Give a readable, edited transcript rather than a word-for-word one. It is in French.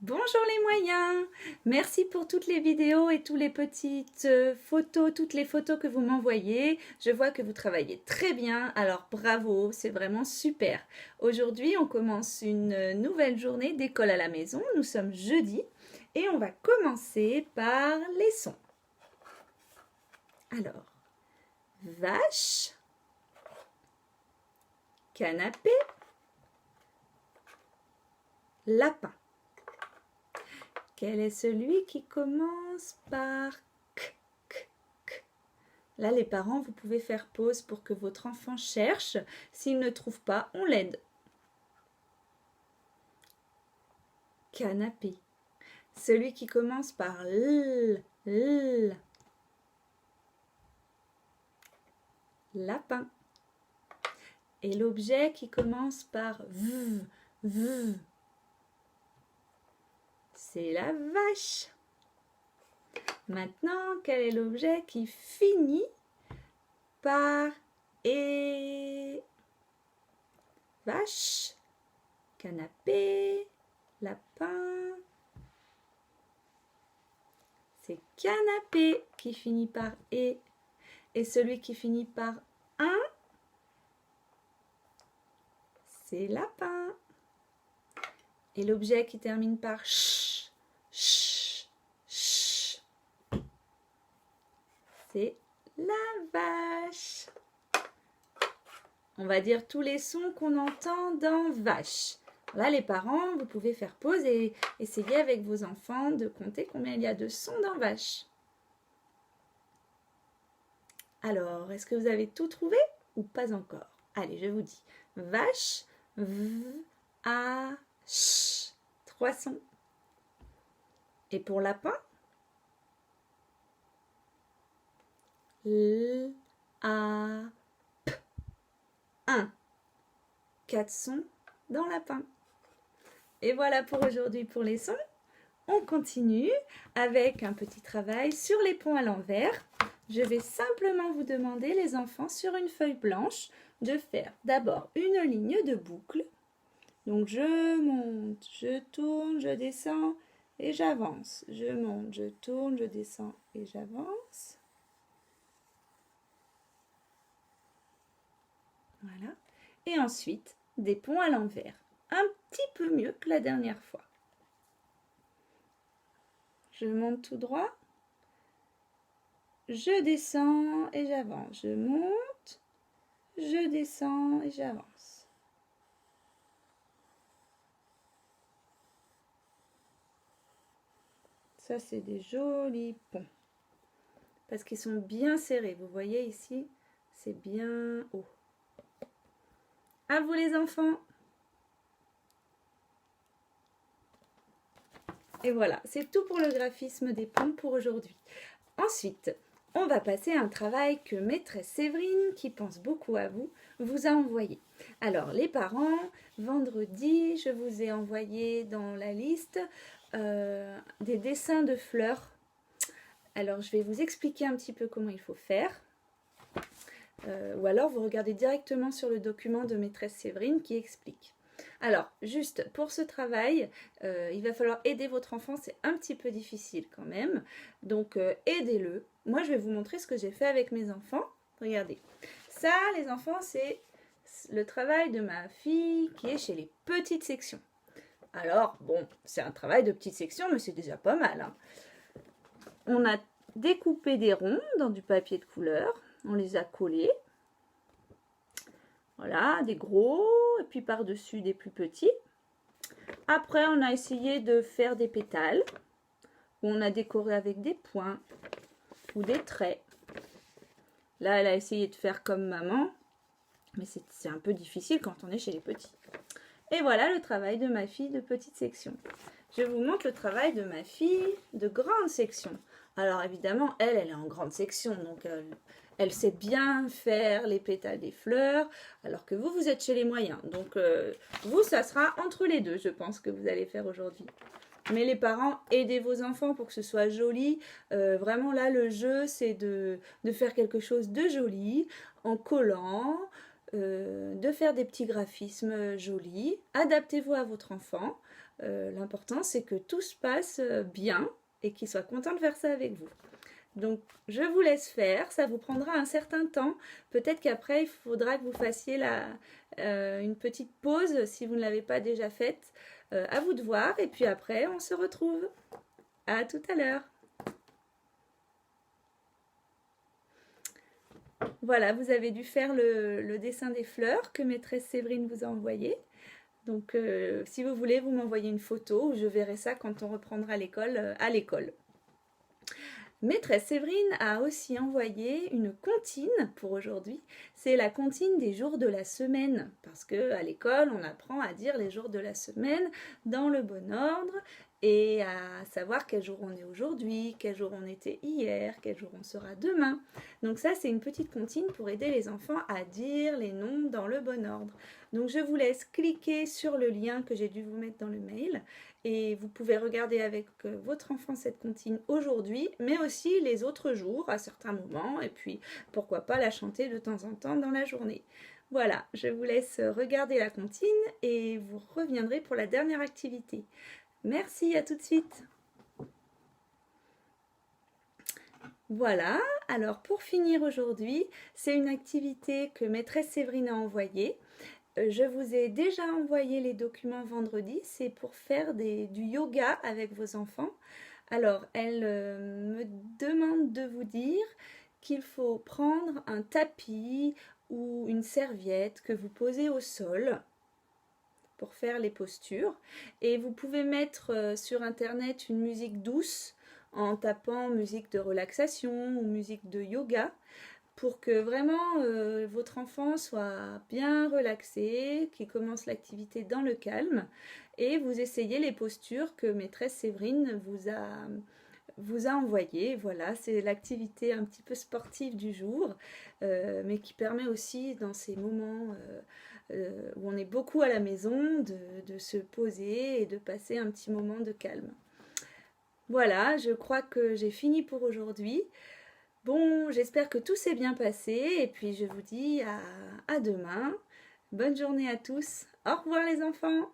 Bonjour les moyens, merci pour toutes les vidéos et toutes les petites photos, toutes les photos que vous m'envoyez. Je vois que vous travaillez très bien, alors bravo, c'est vraiment super. Aujourd'hui, on commence une nouvelle journée d'école à la maison. Nous sommes jeudi et on va commencer par les sons. Alors, vache, canapé, lapin. Quel est celui qui commence par k, k, k? Là, les parents, vous pouvez faire pause pour que votre enfant cherche. S'il ne trouve pas, on l'aide. Canapé. Celui qui commence par l, l. Lapin. Et l'objet qui commence par v, v. C'est la vache. Maintenant, quel est l'objet qui finit par et? Vache, canapé, lapin. C'est canapé qui finit par et. Et celui qui finit par un, c'est lapin. Et l'objet qui termine par ch, ch, ch, c'est la vache. On va dire tous les sons qu'on entend dans vache. Là, les parents, vous pouvez faire pause et essayer avec vos enfants de compter combien il y a de sons dans vache. Alors, est-ce que vous avez tout trouvé ou pas encore? Allez, je vous dis. Vache, v, a, ch. 3 sons. Et pour lapin, l, a, p. 1. 4 sons dans lapin. Et voilà pour aujourd'hui pour les sons. On continue avec un petit travail sur les ponts à l'envers. Je vais simplement vous demander, les enfants, sur une feuille blanche, de faire d'abord une ligne de boucle. Donc je monte, je tourne, je descends et j'avance. Je monte, je tourne, je descends et j'avance. Voilà. Et ensuite, des ponts à l'envers. Un petit peu mieux que la dernière fois. Je monte tout droit. Je descends et j'avance. Je monte, je descends et j'avance. Ça, c'est des jolis ponts. Parce qu'ils sont bien serrés. Vous voyez ici, c'est bien haut. À vous les enfants. Et voilà, c'est tout pour le graphisme des ponts pour aujourd'hui. Ensuite, on va passer à un travail que maîtresse Séverine, qui pense beaucoup à vous, vous a envoyé. Alors, les parents, vendredi, je vous ai envoyé dans la liste des dessins de fleurs. Alors, je vais vous expliquer un petit peu comment il faut faire. Ou alors, vous regardez directement sur le document de maîtresse Séverine qui explique. Alors, juste pour ce travail, il va falloir aider votre enfant, c'est un petit peu difficile quand même. Donc, aidez-le. Moi, je vais vous montrer ce que j'ai fait avec mes enfants. Regardez. Ça, les enfants, c'est le travail de ma fille qui est chez les petites sections. Alors, bon, c'est un travail de petite section, mais c'est déjà pas mal, hein. On a découpé des ronds dans du papier de couleur. On les a collés. Voilà, des gros, et puis par-dessus des plus petits. Après, on a essayé de faire des pétales, où on a décoré avec des points ou des traits. Là, elle a essayé de faire comme maman, mais c'est un peu difficile quand on est chez les petits. Et voilà le travail de ma fille de petite section. Je vous montre le travail de ma fille de grande section. Alors évidemment, elle est en grande section, donc elle sait bien faire les pétales des fleurs, alors que vous êtes chez les moyens. Donc vous, ça sera entre les deux, je pense, que vous allez faire aujourd'hui. Mais les parents, aidez vos enfants pour que ce soit joli. Vraiment là, le jeu, c'est de faire quelque chose de joli en collant, de faire des petits graphismes jolis. Adaptez-vous à votre enfant. L'important, c'est que tout se passe bien et qu'ils soient contents de faire ça avec vous. Donc, je vous laisse faire, ça vous prendra un certain temps. Peut-être qu'après, il faudra que vous fassiez une petite pause si vous ne l'avez pas déjà faite. À vous de voir et puis après, on se retrouve. À tout à l'heure. Voilà, vous avez dû faire le dessin des fleurs que maîtresse Séverine vous a envoyé. Donc, si vous voulez, vous m'envoyez une photo ou je verrai ça quand on reprendra l'école à l'école. Maîtresse Séverine a aussi envoyé une comptine pour aujourd'hui. C'est la comptine des jours de la semaine parce que à l'école, on apprend à dire les jours de la semaine dans le bon ordre et à savoir quel jour on est aujourd'hui, quel jour on était hier, quel jour on sera demain. Donc ça, c'est une petite comptine pour aider les enfants à dire les noms dans le bon ordre. Donc je vous laisse cliquer sur le lien que j'ai dû vous mettre dans le mail et vous pouvez regarder avec votre enfant cette comptine aujourd'hui, mais aussi les autres jours à certains moments, et puis pourquoi pas la chanter de temps en temps dans la journée. Voilà, je vous laisse regarder la comptine et vous reviendrez pour la dernière activité. Merci, à tout de suite. Voilà, alors pour finir aujourd'hui, c'est une activité que maîtresse Séverine a envoyée. Je vous ai déjà envoyé les documents vendredi, c'est pour faire du yoga avec vos enfants. Alors, elle me demande de vous dire qu'il faut prendre un tapis ou une serviette que vous posez au sol pour faire les postures. Et vous pouvez mettre sur internet une musique douce en tapant musique de relaxation ou musique de yoga pour que vraiment votre enfant soit bien relaxé, qu'il commence l'activité dans le calme et vous essayez les postures que maîtresse Séverine vous a envoyées. Voilà, c'est l'activité un petit peu sportive du jour, mais qui permet aussi dans ces moments où on est beaucoup à la maison de se poser et de passer un petit moment de calme. Voilà, je crois que j'ai fini pour aujourd'hui. Bon, j'espère que tout s'est bien passé et puis je vous dis à demain. Bonne journée à tous. Au revoir les enfants.